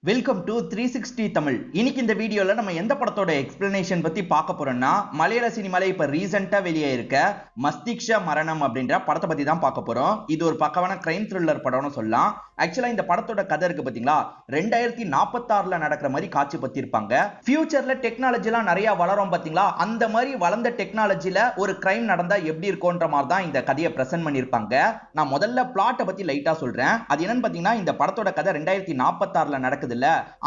Welcome to 360 Tamil. இன்னைக்கு இந்த வீடியோல நம்ம எந்த படத்தோட எக்ஸ்பிளனேஷன் பத்தி பார்க்க போறோம்னா மலையாள சினிமால இப்ப ரீசெண்டா வெளியே இருக்க மஸ்திஷ்க மரணம் அப்படின்ற படத்தை பத்தி தான் பார்க்க போறோம். இது ஒரு பக்கவான கிரைம் த்ரில்லர் படம்னு சொல்லலாம். ஆக்சுவலா இந்த படத்தோட கதை இருக்கு பாத்தீங்களா, 2046ல நடக்கிற மாதிரி காட்சி பத்திருப்பாங்க. ஃபியூச்சர்ல டெக்னாலஜி எல்லாம் நிறைய வளரும் பாத்தீங்களா, அந்த மாதிரி வளர்ந்த டெக்னாலஜில ஒரு கிரைம் நடந்தா எப்படி இருக்கும்ன்ற மாதிரி தான் இந்த கதையை பிரசன்ட் பண்ணிருப்பாங்க. நான் முதல்ல பிளாட்டை பத்தி லைட்டா சொல்றேன். அது என்னன்னு பாத்தீங்கன்னா, இந்த படத்தோட கதை 2046ல நடக்குது.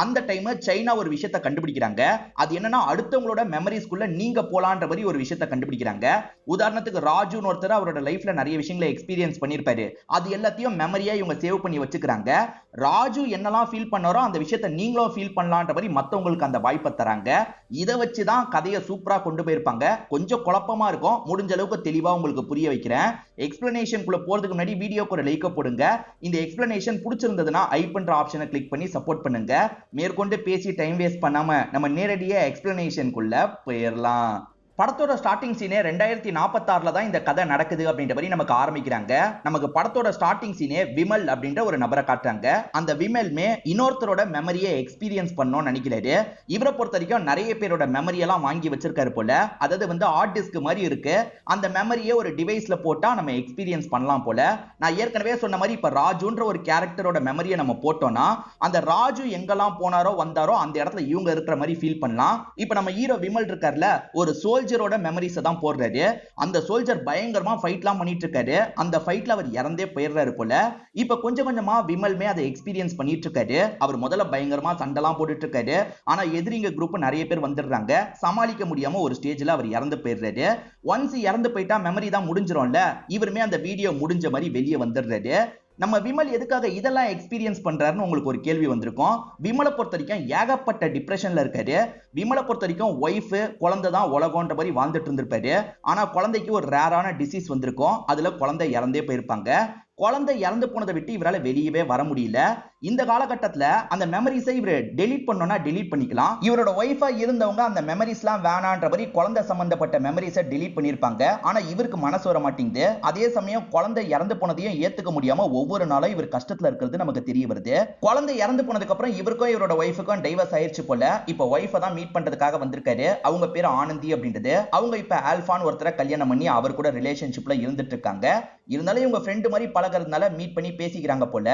அந்த டைம் சைனா ஒரு விஷயத்தை கண்டுபிடிக்கிறாங்க. அது என்னன்னா, அடுத்தவங்களோட மெமரிஸ்குள்ள நீங்க போலான்ற மாதிரி ஒரு விஷயத்தை கண்டுபிடிக்கிறாங்க. உதாரணத்துக்கு ராஜுன்னு ஒருத்தர் அவரோட லைஃப்ல நிறைய விஷயங்களை எக்ஸ்பீரியன்ஸ் பண்ணிருப்பாரு. அது எல்லாத்தையும் மெமரியா இவங்க சேவ் பண்ணி வச்சுக்கிறாங்க. ராஜு என்னெல்லாம் ஃபீல் பண்ணாரோ அந்த விஷயத்தை நீங்களும் ஃபீல் பண்ணலான்ற மாதிரி மத்தவங்களுக்கு அந்த வாய்ப்பை தராங்க. இதை வச்சுதான் கதையை சூப்பரா கொண்டு போயிருப்பாங்க. கொஞ்சம் குழப்பமா இருக்கும், முடிஞ்ச அளவுக்கு தெளிவா உங்களுக்கு புரிய வைக்கிறேன். எக்ஸ்பிளனேஷனுக்குள்ள போறதுக்கு முன்னாடி வீடியோக்கு ஒரு லைக் போடுங்க. இந்த எக்ஸ்பிளனேஷன் பிடிச்சிருந்ததுன்னா ஐ பண்ற ஆப்ஷனை கிளிக் பண்ணி சப்போர்ட் பண்ணுங்க. மேற்கொண்டு பேசி டைம் வேஸ்ட் பண்ணாம நம்ம நேரடியா எக்ஸ்பிளனேஷனுக்குள்ள போயிடலாம். படத்தோட ஸ்டார்டிங் சீனே 2046ல தான் இந்த கதை நடக்குது அப்படின்ற மாதிரி நமக்கு ஆரம்பிக்கிறாங்க. நமக்கு படத்தோட ஸ்டார்டிங் சீனே விமல் அப்படின்ற ஒரு நபரை காட்டுறாங்க. அந்த விமல்மே இன்னொருத்தரோட மெமரியை எக்ஸ்பீரியன்ஸ் பண்ணணும்னு நினைக்கிறாரு. இவரை பொறுத்த வரைக்கும் நிறைய பேரோட மெமரி எல்லாம் வாங்கி வச்சிருக்காரு போல. அதாவது வந்து ஹார்ட் டிஸ்க் மாதிரி இருக்கு. அந்த மெமரியை ஒரு டிவைஸ்ல போட்டா நம்ம எக்ஸ்பீரியன்ஸ் பண்ணலாம் போல. நான் ஏற்கனவே சொன்ன மாதிரி இப்ப ராஜுன்ற ஒரு கேரக்டரோட மெமரியை நம்ம போட்டோம்னா அந்த ராஜு எங்கெல்லாம் போனாரோ வந்தாரோ அந்த இடத்துல இவங்க இருக்கிற மாதிரி ஃபீல் பண்ணலாம். இப்ப நம்ம ஹீரோ விமல் இருக்கார்ல, ஒரு சோல்ஜரோட மெமரிஸ் தான் போடுறாரு. அந்த சோல்ஜர் பயங்கரமா ஃபைட்லாம் பண்ணிட்டு இருக்காரு. அந்த ஃபைட்ல அவர் இறந்தே போயிடுறாரு போல. இப்ப கொஞ்சம் கொஞ்சமா விமல்மே அதை எக்ஸ்பீரியன்ஸ் பண்ணிட்டு இருக்காரு. அவர் முதல்ல பயங்கரமா சண்டைலாம் போட்டுட்டு இருக்காரு. ஆனா எதிரிங்க குரூப் நிறைய பேர் வந்துடுறாங்க. சமாளிக்க முடியாம ஒரு ஸ்டேஜ்ல அவர் இறந்து போயிடுறாரு. ஒன்ஸ் இறந்து போயிட்டா மெமரி தான் முடிஞ்சிரும்ல. இவருமே அந்த வீடியோ முடிஞ்ச மாதிரி வெளியே வந்துடுறாரு. நம்ம விமல் எதுக்காக இதெல்லாம் எக்ஸ்பீரியன்ஸ் பண்றாருன்னு உங்களுக்கு ஒரு கேள்வி வந்திருக்கும். விமலை பொறுத்த வரைக்கும் ஏகப்பட்ட டிப்ரெஷன்ல இருக்காரு. விமலை பொறுத்த வரைக்கும் ஒய்ஃப் குழந்தை தான் உலகம்ன்ற மாதிரி வாழ்ந்துட்டு இருந்திருப்பாரு. ஆனா குழந்தைக்கு ஒரு ரேரான டிசீஸ் வந்திருக்கும். அதுல குழந்தை இறந்தே போயிருப்பாங்க. குழந்தை இறந்து போனதை விட்டு இவரால் வெளியவே வர முடியல. இந்த காலகட்டத்தில் அந்த மெமரிஸை இவர் டெலீட் பண்ணோம்னா டெலீட் பண்ணிக்கலாம். இவரோட ஒய்ஃபா இருந்தவங்க அந்த மெமரிஸ்லாம் வேணான்ற மாதிரி குழந்தை சம்பந்தப்பட்ட மெமரிஸை டெலீட் பண்ணியிருப்பாங்க. ஆனா இவருக்கு மனசு வர மாட்டேங்குது. அதே சமயம் குழந்தை இறந்து போனதையும் ஏத்துக்க முடியாம ஒவ்வொரு நாளும் இவர் கஷ்டத்துல இருக்கிறது நமக்கு தெரிய வருது. குழந்தை இறந்து போனதுக்கு அப்புறம் இவருக்கும் இவரோட ஒய்ஃபுக்கும் டைவர்ஸ் ஆயிடுச்சு போல. இப்போ ஒய்ஃபை தான் மீட் பண்றதுக்காக வந்திருக்காரு. அவங்க பேர் ஆனந்தி அப்படின்றது. அவங்க இப்ப ஆல்பான்னு ஒருத்தரை கல்யாணம் பண்ணி அவர் கூட ரிலேஷன்ஷிப்ல இருந்துட்டு இருக்காங்க. இருந்தாலும் இவங்க ஃப்ரெண்டு மாதிரி பழகிறதுனால மீட் பண்ணி பேசிக்கிறாங்க போல.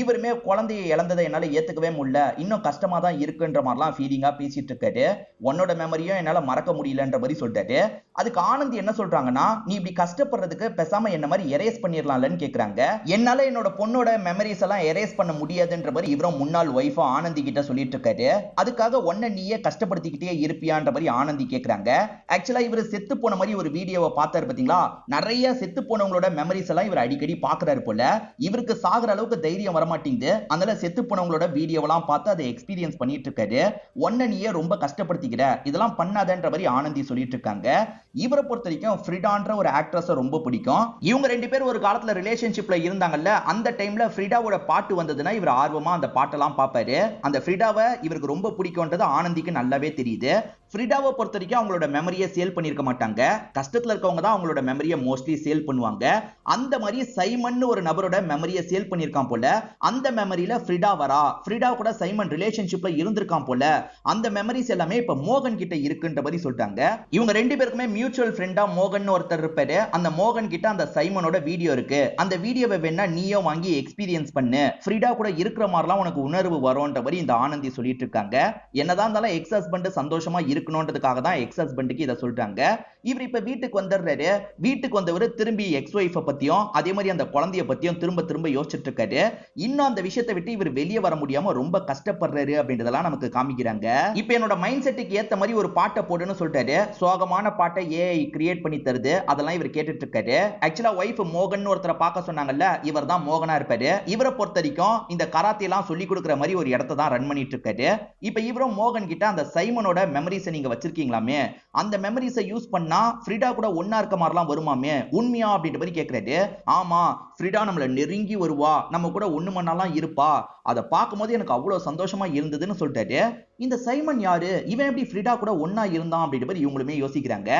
இவருமே குழந்தையை இழந்ததை என்னால ஏத்துக்கவே முடியல, இன்னும் கஷ்டமா தான் இருக்குன்ற மாதிரிலாம் ஃபீலிங்கா பேசிட்டு இருக்காரு. உன்னோட மெமரியும் என்னால மறக்க முடியலன்ற மாதிரி சொல்றாரு. அதுக்கு ஆனந்தி என்ன சொல்றாங்கன்னா, நீ இப்படி கஷ்டப்படுறதுக்கு பேசாம என்ன மாதிரி எரேஸ் பண்ணிடலாம்லன்னு கேக்குறாங்க. என்னால என்னோட பொண்ணோட மெமரிஸ் எல்லாம் எரேஸ் பண்ண முடியாதுன்ற மாதிரி இவரும் முன்னாள் ஒய்ஃபா ஆனந்தி கிட்ட சொல்லிட்டு இருக்காரு. அதுக்காக ஒன்ன நீயே கஷ்டப்படுத்திக்கிட்டே இருப்பியான்ற மாதிரி ஆனந்தி கேக்குறாங்க. ஆக்சுவலா இவர் செத்து போன மாதிரி ஒரு வீடியோவை பார்த்தாரு பாத்தீங்களா, நிறைய செத்து போனவங்களோட மெமரிஸ் எல்லாம் இவர் அடிக்கடி பாக்குறாரு போல. இவருக்கு சாகுற அளவுக்கு தைரியம் வரமாட்டேங்குது. அதனால செத்து போனவங்களோட வீடியோவெல்லாம் பார்த்து அதை எக்ஸ்பீரியன்ஸ் பண்ணிட்டு இருக்காரு. ஒன்ன நீயே ரொம்ப கஷ்டப்படுத்திக்கிற, இதெல்லாம் பண்ணாதன்ற மாதிரி ஆனந்தி சொல்லிட்டு இருக்காங்க. இவரை பொறுத்த வரைக்கும் ஃப்ரிடான்ற ஒரு ஆக்ட்ரஸ் ரொம்ப பிடிக்கும். இவங்க ரெண்டு பேரும் ஒரு காலத்துல ரிலேஷன்ஷிப்ல இருந்தாங்கல்ல, அந்த டைம்ல ஃப்ரிடாவோட பாட்டு வந்ததுன்னா இவர் ஆர்வமா அந்த பாட்டெல்லாம் பார்ப்பாரு. அந்த ஃப்ரிடாவை இவருக்கு ரொம்ப பிடிக்கும்ன்றது ஆனந்திக்கு நல்லாவே தெரியுது. ஃப்ரிடாவை பொறுத்த வரைக்கும் அவங்களோட மெமரியை சேல் பண்ணிருக்க மாட்டாங்க. கஷ்டத்துல இருக்கவங்க தான் அவங்களோட மெமரியை மோஸ்ட்லி சேல் பண்ணுவாங்க. அந்த மாதிரி சைமன் ஒரு நபரோட மெமரியை சேல் பண்ணிருக்கான் போல. அந்த மெமரியில ஃப்ரிடா வரா, ஃப்ரிடா கூட சைமன் ரிலேஷன்ஷிப்ல இருந்திருக்கான் போல. அந்த மெமரிஸ் எல்லாமே இப்ப மோகன் கிட்ட இருக்குன்ற மாதிரி சொல்றாங்க. இவங்க ரெண்டு பேருக்குமே மியூச்சுவல் ஃப்ரெண்டா மோகன் ஒருத்தர் இருப்பாரு. அந்த மோகன் கிட்ட அந்த சைமனோட வீடியோ இருக்கு. அந்த வீடியோவை வேணா நீயோ வாங்கி எக்ஸ்பீரியன்ஸ் பண்ணு, ஃப்ரிடா கூட இருக்கிற மாதிரிலாம் உனக்கு உணர்வு வரும்ன்ற மாதிரி இந்த ஆனந்தி சொல்லிட்டு இருக்காங்க. என்னதான் இருந்தாலும் எக்ஸ் ஹஸ்பண்ட் சந்தோஷமா இருக்கணும்ன்றதுக்காக தான் எக்ஸ் ஹஸ்பண்டுக்கு இதை சொல்றாங்க. இவர் இப்ப வீட்டுக்கு வந்துடுறாரு. வீட்டுக்கு வந்தவர் திரும்பி எக்ஸ் ஒய்ஃபை பத்தியும் அதே மாதிரி அந்த குழந்தைய பத்தியும் திரும்ப திரும்ப யோசிச்சுட்டு இருக்காரு. இன்னும் அந்த விஷயத்தை விட்டு இவர் வெளியே வர முடியாம ரொம்ப கஷ்டப்படுறாரு அப்படின்றதெல்லாம் நமக்கு காமிக்கிறாங்க. இப்ப என்னோட மைண்ட் செட்டுக்கு ஏத்த மாதிரி ஒரு பாட்டை போடுன்னு சொல்லிட்டாரு. சோகமான பாட்டை ஏஐ கிரியேட் பண்ணி தருது. அதெல்லாம் இவர் கேட்டுட்டு இருக்காரு. ஆக்சுவலா ஒய்ஃப் மோகன் ஒருத்தரை பார்க்க சொன்னாங்கல்ல, இவர் தான் மோகனா இருப்பாரு. இவரை பொறுத்த வரைக்கும் இந்த கராத்தே எல்லாம் சொல்லி கொடுக்குற மாதிரி ஒரு இடத்தை தான் ரன் பண்ணிட்டு இருக்காரு. இப்ப இவரும் மோகன் கிட்ட அந்த சைமனோட மெமரிஸை நீங்க வச்சிருக்கீங்களாமே, அந்த மெமரிஸை யூஸ் பண்ணா ஃப்ரிடா கூட ஒன்னா இருக்க மாதிரிலாம் வருமாமே, உண்மையா அப்படின்ற மாதிரி கேட்கிறாரு. ஆமா, ஃப்ரிடா நம்மள நெருங்கி வருவா, நம்ம கூட ஒண்ணு மண்ணாலாம் இருப்பா, அதை பார்க்கும்போது எனக்கு அவ்வளவு சந்தோஷமா இருந்ததுன்னு சொல்லிட்டாரு. இந்த சைமன் யாரு, இவன் எப்படி ஃப்ரிடா கூட ஒன்னா இருந்தான் அப்படின்ற மாதிரி இவங்களுமே யோசிக்கிறாங்க.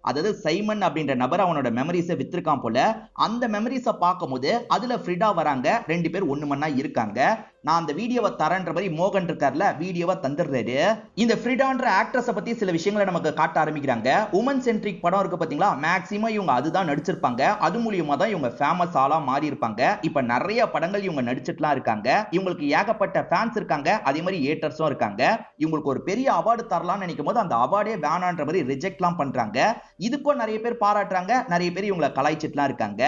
அதாவது சைமன் அப்படின்ற நபர் அவனோட மெமரிஸை வித்திருக்கான் போல. அந்த மெமரிஸை பார்க்கும்போது அதுல ஃப்ரிடா வராங்க, ரெண்டு பேர் ஒண்ணு மண்ணா இருக்காங்க. நான் அந்த வீடியோவை தரேன்ற மாதிரி மோகன் இருக்கார்ல, வீடியோவை தந்துடுறாரு. இந்த ஃப்ரிடான்ற ஆக்ட்ரஸை பத்தி சில விஷயங்களை நமக்கு காட்ட ஆரம்பிக்கிறாங்க. உமன் சென்ட்ரிக் படம் இருக்கு பாத்தீங்களா, மேக்ஸிமம் இவங்க அதுதான் நடிச்சிருப்பாங்க. அது மூலியமா தான் இவங்க ஃபேமஸ் ஆளா மாறி இருப்பாங்க. இப்ப நிறைய படங்கள் இவங்க நடிச்சிட்டுலாம் இருக்காங்க. இவங்களுக்கு ஏகப்பட்ட ஃபேன்ஸ் இருக்காங்க, அதே மாதிரி ஏட்டர்ஸும் இருக்காங்க. இவங்களுக்கு ஒரு பெரிய அவார்டு தரலாம்னு நினைக்கும் போது அந்த அவார்டே வேணான்ற மாதிரி ரிஜெக்ட்லாம் பண்றாங்க. இதுக்கும் நிறைய பேர் பாராட்டுறாங்க, நிறைய பேர் இவங்களை கலாய்ச்சிட்டுலாம் இருக்காங்க.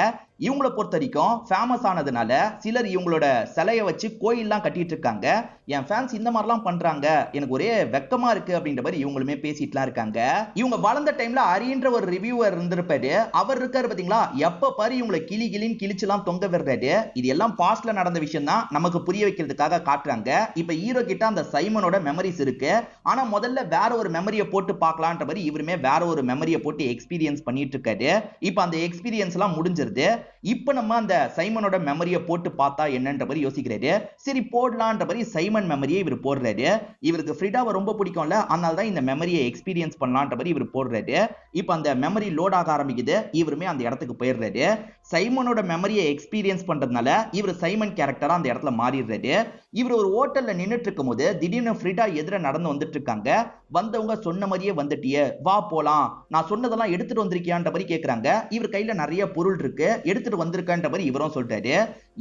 இவங்களை பொறுத்த வரைக்கும் ஃபேமஸ் ஆனதுனால சிலர் இவங்களோட சிலையை வச்சு கோயில்லாம் கட்டிட்டு இருக்காங்க. என் ஃபேன்ஸ் இந்த மாதிரிலாம் பண்றாங்க, எனக்கு ஒரே வெக்கமா இருக்கு அப்படின்ற மாதிரி இவங்களுமே பேசிட்டுலாம் இருக்காங்க. இவங்க வளர்ந்த டைம்ல அரின்ற ஒரு ரிவ்யூவர் இருந்திருப்பாரு. அவர் இருக்காரு பாத்தீங்களா, எப்ப பாரு இவங்களை கிளின்னு கிழிச்சுலாம் தொங்க விடுறாரு. இது எல்லாம் பாஸ்ட்ல நடந்த விஷயம் தான், நமக்கு புரிய வைக்கிறதுக்காக காட்டுறாங்க. இப்ப ஹீரோ கிட்ட அந்த சைமனோட மெமரிஸ் இருக்கு. ஆனா முதல்ல வேற ஒரு மெமரியை போட்டு பார்க்கலான்ற மாதிரி இவருமே வேற ஒரு மெமரியை போட்டு எக்ஸ்பீரியன்ஸ் பண்ணிட்டு இருக்காரு. இப்ப அந்த எக்ஸ்பீரியன்ஸ் எல்லாம் முடிஞ்சிருது. இப்ப நம்ம அந்த சைமனோட மெமரியை போட்டு பார்த்தா என்னன்ற மாதிரி யோசிக்கிறாரு. சரி போடலான்ற மாதிரி சைமன் மெமரியை இவர் போடுறாரு. இவருக்கு ஃப்ரிடாவை ரொம்ப பிடிக்கும்ல, அதனால தான் இந்த மெமரியை எக்ஸ்பீரியன்ஸ் பண்ணலான்ற மாதிரி இவர் போடுறாரு. இப்ப அந்த மெமரி லோட் ஆக ஆரம்பிக்குது. இவருமே அந்த இடத்துக்கு போயிடுறாரு. சைமனோட மெமரியை எக்ஸ்பீரியன்ஸ் பண்றதுனால இவர் சைமன் கேரக்டரா அந்த இடத்துல மாறிடுறாரு. இவர் ஒரு ஹோட்டல்ல நின்னுட்டு இருக்கும் போது திடீர்னு ஃப்ரிடா எதிர நடந்து வந்துட்டு இருக்காங்க. வந்தவங்க சொன்ன மாதிரியே வந்துட்டியே, வா போலாம், நான் சொன்னதெல்லாம் எடுத்துட்டு வந்திருக்கியான்ற மாதிரி கேக்குறாங்க. இவர் கையில நிறைய பொருள் இருக்கு, எடுத்துட்டு வந்திருக்கான்ற மாதிரி இவரும் சொல்றாரு.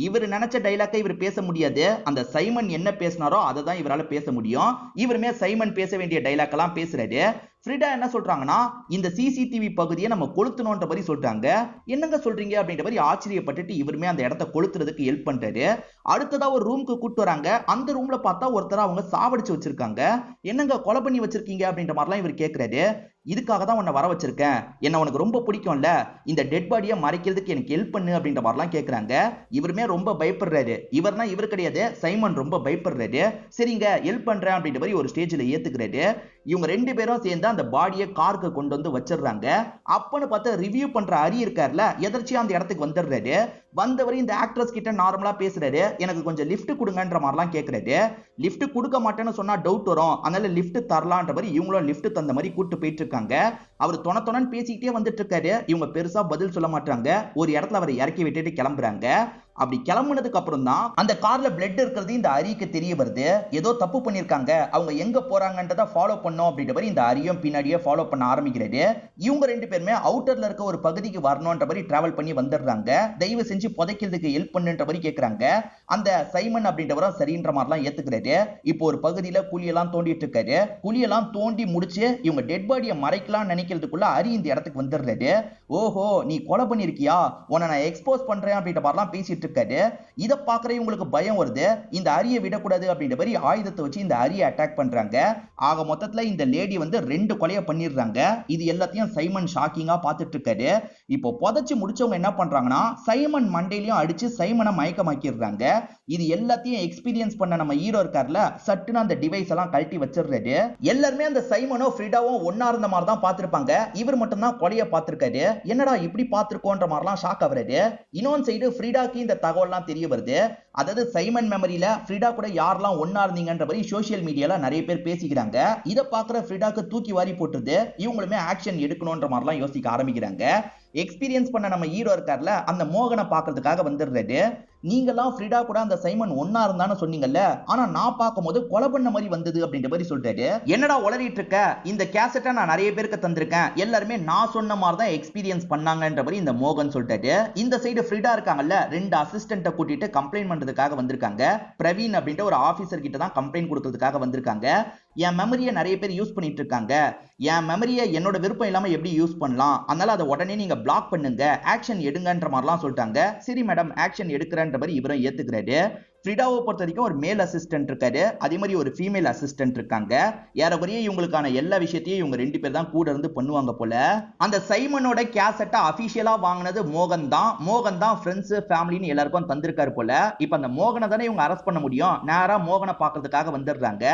இவர் நினைச்ச டைலாக்கை இவர் பேச முடியாது. அந்த சைமன் என்ன பேசினாரோ அதை தான் இவரால பேச முடியும். இவருமே சைமன் பேச வேண்டிய டைலாக் எல்லாம் பேசுறாரு. ஃப்ரிடா என்ன சொல்றாங்கன்னா, இந்த சிசிடிவி பகுதியை நம்ம கொளுத்தணும்ன்ற மாதிரி சொல்றாங்க. என்னங்க சொல்றீங்க அப்படின்ற மாதிரி ஆச்சரியப்பட்டுட்டு இவருமே அந்த இடத்தை கொளுத்துறதுக்கு ஹெல்ப் பண்றாரு. அடுத்ததா ஒரு ரூமுக்கு கூட்டு வராங்க. அந்த ரூம்ல பார்த்தா ஒருத்தர் அவங்க சாவடிச்சு வச்சிருக்காங்க. என்னங்க கொலை பண்ணி வச்சிருக்கீங்க அப்படின்ற மாதிரிலாம் இவர் கேட்கிறாரு. இதுக்காக தான் உன்னை வர வச்சிருக்கேன், என்ன உனக்கு ரொம்ப பிடிக்கும்ல, இந்த டெட் பாடியை மறைக்கிறதுக்கு எனக்கு ஹெல்ப் பண்ணு அப்படின்ற மாதிரிலாம் கேட்கறாங்க. இவருமே ரொம்ப பயப்படுறாரு. இவர்னா இவர் கிடையாது, சைமன் ரொம்ப பயப்படுறாரு. சரிங்க ஹெல்ப் பண்றேன் அப்படின்ற மாதிரி ஒரு ஸ்டேஜ்ல ஏத்துக்கிறாரு. இவங்க ரெண்டு பேரும் சேர்ந்து அந்த பாடியை காருக்கு கொண்டு வந்து வச்சிடுறாங்க. அப்பன்னு பார்த்து ரிவ்யூ பண்ற அரி இருக்கார்ல, எதர்ச்சியா அந்த இடத்துக்கு வந்துடுறாரு. வந்தவரை இந்த ஆக்ட்ரஸ் கிட்ட நார்மலா பேசுறாரு. எனக்கு கொஞ்சம் லிஃப்ட் கொடுங்கன்ற மாதிரிலாம் கேட்கறாரு. லிஃப்ட் கொடுக்க மாட்டேன்னு சொன்னா டவுட் வரும், அதனால லிஃப்ட் தரலான்ற மாதிரி இவங்களும் லிஃப்ட் தந்த மாதிரி கூட்டு போயிட்டு இருக்காங்க. அவர் தொணன்னு பேசிக்கிட்டே வந்துட்டு இருக்காரு. இவங்க பெருசா பதில் சொல்ல மாட்டாங்க. ஒரு இடத்துல அவரை இறக்கி விட்டுட்டு கிளம்புறாங்க. அப்படி கிளம்புனதுக்கு அப்புறம் தான் அந்த கார்ல பிளட் இருக்கிறது இந்த அரிக்கு தெரிய வருது. ஏதோ தப்பு பண்ணிருக்காங்க, அவங்க எங்க போறாங்கன்றத ஃபாலோ பண்ணோம் அப்படின்ற மாதிரி இந்த அரியும் பின்னாடியே ஃபாலோ பண்ண ஆரம்பிக்கிறாரு. இவங்க ரெண்டு பேருமே அவுட்டர்ல இருக்க ஒரு பகுதிக்கு வரணும்ன்ற மாதிரி டிராவல் பண்ணி வந்துடுறாங்க. தயவு செஞ்சு புதைக்கிறதுக்கு ஹெல்ப் பண்ணுன்ற மாதிரி கேட்கறாங்க. அந்த சைமன் அப்படின்றவரும் சரின்ற மாதிரிலாம் ஏத்துக்கிறாரு. இப்போ ஒரு பகுதியில குழியெல்லாம் தோண்டிட்டு இருக்காரு. குழியெல்லாம் தோண்டி முடிச்சு இவங்க டெட் பாடியை மறைக்கலாம் நினைக்கிறதுக்குள்ள அரி இந்த இடத்துக்கு வந்துடுறாரு. ஓஹோ நீ கொலை பண்ணிருக்கியா, உன்னை நான் எக்ஸ்போஸ் பண்றேன் அப்படின்ற மாதிரிலாம் பேசிட்டு இருக்காரு. இத பாக்குற உங்களுக்கு பயம் வருது. இந்த அரியை விடக்கூடாது அப்படின்ற மாதிரி ஆயுதத்தை வச்சு இந்த அரியை அட்டாக் பண்றாங்க. ஆக மொத்தத்துல இந்த லேடி வந்து 2 கொலையை பண்ணிடுறாங்க. இது எல்லாத்தையும் சைமன் ஷாக்கிங்கா பார்த்துட்டு இருக்காரு. இப்போ புதைச்சு முடிச்சவங்க என்ன பண்றாங்கன்னா, சைமன் மண்டையிலையும் அடிச்சு சைமனை மயக்கமாக்கிடுறாங்க. இது எல்லாத்தையும் எக்ஸ்பீரியன்ஸ் பண்ண நம்ம ஹீரோ இருக்கார்ல, சட்டுன்னு அந்த டிவைஸ் எல்லாம் கழட்டி வச்சிடுறாரு. எல்லாருமே அந்த சைமனோ ஃப்ரிடாவும் ஒன்னா இருந்த மாதிரி தான் பார்த்திருப்பாங்க. இவர் மட்டும் தான் கொலையை பார்த்திருக்காரு. என்னடா இப்படி பார்த்திருக்கோன்ற மாதிரிலாம் ஷாக் ஆகுறாரு. இன்னொன் சைடு ஃப்ரிடாக்கு இந்த தகவல்லாம் தெரிய வருது. அதாவது சைமன் மெமரியில ஃப்ரிடா கூட யாரெல்லாம் ஒன்னா இருந்தீங்கன்ற மாதிரி சோசியல் மீடியால நிறைய பேர் பேசிக்கிறாங்க. இத பாக்குற ஃப்ரிடாக்கு தூக்கி வாரி போட்டுது. இவங்களுமே ஆக்ஷன் எடுக்கணும்ன்ற மாதிரிலாம் யோசிக்க ஆரம்பிக்கிறாங்க. எக்ஸ்பீரியன்ஸ் பண்ண நம்ம ஹீரோ இருக்கார்ல, அந்த மோகனை பாக்குறதுக்காக வந்துடுறாரு. நீங்கெல்லாம் ஃப்ரிடா கூட அந்த சைமன் ஒன்னா இருந்தான்னு சொன்னீங்கல்ல, ஆனா நான் பார்க்கும்போது கொலை பண்ண மாதிரி வந்தது அப்படின்ற மாதிரி சொல்றாரு. என்னடா உளறிட்டு இருக்க, இந்த கேசட்டை நான் நிறைய பேருக்கு தந்திருக்கேன், எல்லாருமே நான் சொன்ன மாதிரி தான் எக்ஸ்பீரியன்ஸ் பண்ணாங்கன்ற மாதிரி இந்த மோகன் சொல்றாரு. இந்த சைடு ஃப்ரிடா இருக்காங்கல்ல, 2 அசிஸ்டன்ட்டை கூட்டிட்டு கம்ப்ளைண்ட் பண்றதுக்காக வந்திருக்காங்க. பிரவீன் அப்படின்ற ஒரு ஆபீசர் கிட்ட தான் கம்ப்ளைண்ட் கொடுக்கிறதுக்காக வந்திருக்காங்க. என் மெமரியை நிறைய பேர் யூஸ் பண்ணிட்டு இருக்காங்க, என் மெமரியை என்னோட விருப்பம் இல்லாம எப்படி யூஸ் பண்ணலாம், அதனால அதை உடனே நீங்க பிளாக் பண்ணுங்க, ஆக்ஷன் எடுங்கன்ற மாதிரிலாம் சொல்லிட்டாங்க. சரி மேடம் ஆக்ஷன் எடுக்கிறன்ற மாதிரி இவரும் ஏத்துக்கிறாரு. ஃப்ரிடாவை பொறுத்த வரைக்கும் ஒரு மேல் அசிஸ்டன்ட் இருக்காரு, அதே மாதிரி ஒரு ஃபீமேல் அசிஸ்டன்ட் இருக்காங்க. ஏறக்குறைய இவங்களுக்கான எல்லா விஷயத்தையும் இவங்க 2 பேர் தான் கூட இருந்து பண்ணுவாங்க போல. அந்த சைமனோட கேசட்டை அபிஷியலா வாங்கினது மோகன் தான். மோகன் தான் ஃப்ரெண்ட்ஸ் ஃபேமிலின்னு எல்லாருக்கும் தந்திருக்காரு போல. இப்ப அந்த மோகனை தானே இவங்க அரெஸ்ட் பண்ண முடியும். நேரா மோகனை பார்க்கறதுக்காக வந்துடுறாங்க.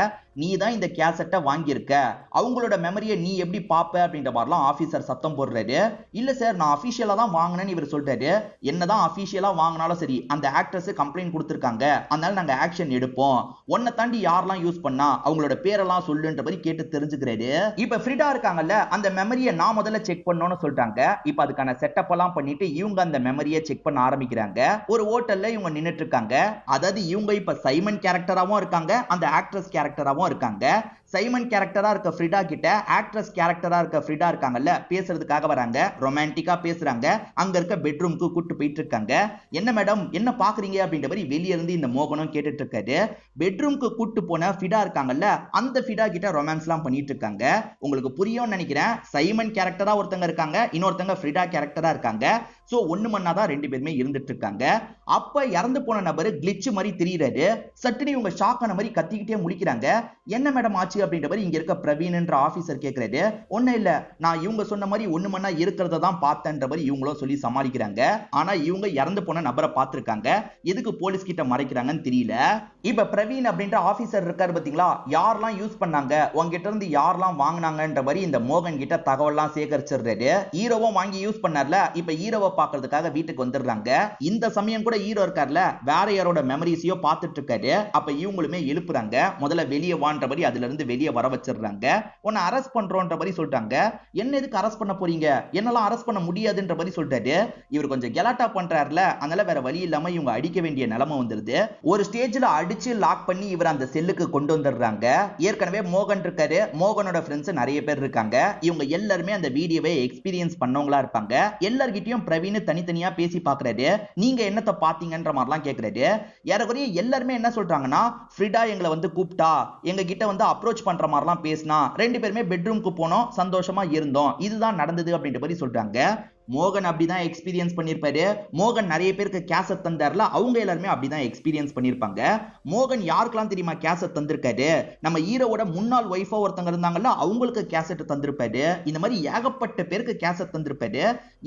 நீ தான் இந்த கேசட்டை வாங்கியிருக்க, அவங்களோட மெமரியை நீ எப்படி பாப்ப அப்படின்ற மாதிரிலாம் ஆபீசர் சத்தம் போடுறாரு. இல்ல சார் நான் அபிஷியலா தான் வாங்கினேன்னு இவர் சொல்றாரு. என்னதான் அபிஷியலா வாங்கினாலும் சரி, அந்த ஆக்ட்ரஸ் கம்ப்ளைண்ட் கொடுத்திருக்காங்க, அதனால நாங்க ஆக்ஷன் எடுப்போம், உன்னை தாண்டி யாரெல்லாம் யூஸ் பண்ணா அவங்களோட பேரெல்லாம் சொல்லுன்ற மாதிரி கேட்டு தெரிஞ்சுக்கிறாரு. இப்ப ஃப்ரிடா இருக்காங்கல்ல, அந்த மெமரியை நான் முதல்ல செக் பண்ணணும்னு சொல்லிட்டாங்க. இப்ப அதுக்கான செட்டப் எல்லாம் பண்ணிட்டு இவங்க அந்த மெமரியை செக் பண்ண ஆரம்பிக்கிறாங்க. ஒரு ஹோட்டல்ல இவங்க நின்னுட்டு இருக்காங்க. அதாவது இவங்க இப்ப சைமன் கேரக்டராவும் இருக்காங்க, அந்த ஆக்ட்ரஸ் கேரக்டராவும் இருக்காங்க. சைமன் கேரக்டரா இருக்க ஃப்ரிடா கிட்ட ஆக்ட்ரஸ் கேரக்டரா இருக்க ஃப்ரிடா இருக்காங்கல்ல, பேசுறதுக்காக வராங்க. ரொமான்டிக்கா பேசுறாங்க. அங்க இருக்க பெட்ரூம்க்கு கூட்டு போயிட்டு இருக்காங்க. என்ன மேடம் என்ன பாக்குறீங்க அப்படின்ற மாதிரி வெளிய இருந்து இந்த மோகனும் கேட்டுட்டு இருக்காரு. பெட்ரூம்க்கு கூட்டு போன ஃப்ரிடா இருக்காங்கல்ல, அந்த ஃப்ரிடா கிட்ட ரொமான்ஸ் எல்லாம் பண்ணிட்டு இருக்காங்க. உங்களுக்கு புரியும்னு நினைக்கிறேன். சைமன் கேரக்டரா ஒருத்தங்க இருக்காங்க, இன்னொருத்தங்க ஃப்ரிடா கேரக்டரா இருக்காங்க. சோ ஒண்ணு மண்ணாதான் ரெண்டு பேருமே இருந்துட்டு இருக்காங்க. அப்ப இறந்து போன நபர் கிளிட்ச் மாதிரி தெரியுறாரு. சட்டுனு இவங்க ஷாக் ஆன மாதிரி கத்திக்கிட்டே முழிக்கிறாங்க. என்ன மேடம் ஆச்சு அப்படின்ற மாதிரி இங்க இருக்க பிரவீன்ன்ற ஆபீசர் கேக்குறாரு. ஒண்ணு இல்ல, நான் இவங்க சொன்ன மாதிரி ஒண்ணு மண்ணா இருக்கிறத தான் பார்த்தேன்ற மாதிரி இவங்களும் சொல்லி சமாளிக்கிறாங்க. ஆனா இவங்க இறந்து போன நபரை பார்த்திருக்காங்க. எதுக்கு போலீஸ் கிட்ட மறைக்கிறாங்கன்னு தெரியல. இப்ப பிரவீன் அப்படின்ற ஆபீசர் இருக்காரு பாத்தீங்களா, யாரெல்லாம் யூஸ் பண்ணாங்க, உங்ககிட்ட இருந்து யாரெல்லாம் வாங்கினாங்கன்ற மாதிரி இந்த மோகன் கிட்ட தகவல்லாம் சேகரிச்சிடுறாரு. ஹீரோவும் வாங்கி யூஸ் பண்ணார்ல, இப்ப ஹீரோவை பாக்குறதுக்காக வீட்டுக்கு வந்துடுறாங்க. இந்த சமயம் கூட ஹீரோ இருக்கார்ல, வேற யாரோட மெமரிஸையோ பார்த்துட்டு இருக்காரு. அப்ப இவங்களுமே எழுப்புறாங்க. முதல்ல வெளியே வான்ற மாதிரி அதுல இருந்து வெளியே வர வச்சிடுறாங்க. உன்னை அரெஸ்ட் பண்றோன்ற மாதிரி சொல்லிட்டாங்க. என்ன எதுக்கு அரெஸ்ட் பண்ண போறீங்க, என்னெல்லாம் அரெஸ்ட் பண்ண முடியாதுன்ற மாதிரி சொல்லிட்டாரு. இவர் கொஞ்சம் கெலாட்டா பண்றாருல, அதனால வேற வழி இல்லாம இவங்க அடிக்க வேண்டிய நிலைமை வந்துருது. ஒரு ஸ்டேஜ்ல அடிச்சு லாக் பண்ணி இவர் அந்த செல்லுக்கு கொண்டு வந்துடுறாங்க. ஏற்கனவே மோகன் இருக்காரு, மோகனோட ஃப்ரெண்ட்ஸ் நிறைய பேர் இருக்காங்க. இவங்க எல்லாருமே அந்த வீடியோவை எக்ஸ்பீரியன்ஸ் பண்ணவங்களா இருப்பாங்க. எல்லார்கிட்டயும் பிரவீன் தனித்தனியா பேசி பாக்குறாரு. நீங்க என்னத்தை பாத்தீங்கன்ற மாதிரிலாம் கேக்குறாரு. ஏறக்குறைய எல்லாருமே என்ன சொல்றாங்கன்னா, ஃப்ரிடா எங்களை வந்து கூப்பிட்டா, எங்க கிட்ட வந்து அப்ரோச் பண்ற மாதிரிலாம் பேசினா, ரெண்டு பேருமே பெட்ரூம்க்கு போனோம், சந்தோஷமா இருந்தோம், இதுதான் நடந்தது அப்படின்ற மாதிரி சொல்றாங்க. மோகன் அப்படிதான் எக்ஸ்பீரியன்ஸ் பண்ணிருப்பாரு. மோகன் நிறைய பேருக்கு கேசட் தந்தார்ல, அவங்க எல்லாருமே அப்படிதான் எக்ஸ்பீரியன்ஸ் பண்ணிருப்பாங்க. மோகன் யாருக்கெல்லாம் தெரியுமா கேசட் தந்திருக்காரு, நம்ம ஹீரோவோட முன்னாள் ஒய்ஃபா ஒருத்தங்க இருந்தாங்கல்ல, அவங்களுக்கு கேசட் தந்திருப்பாரு. இந்த மாதிரி ஏகப்பட்ட பேருக்கு கேசட் தந்திருப்பாரு.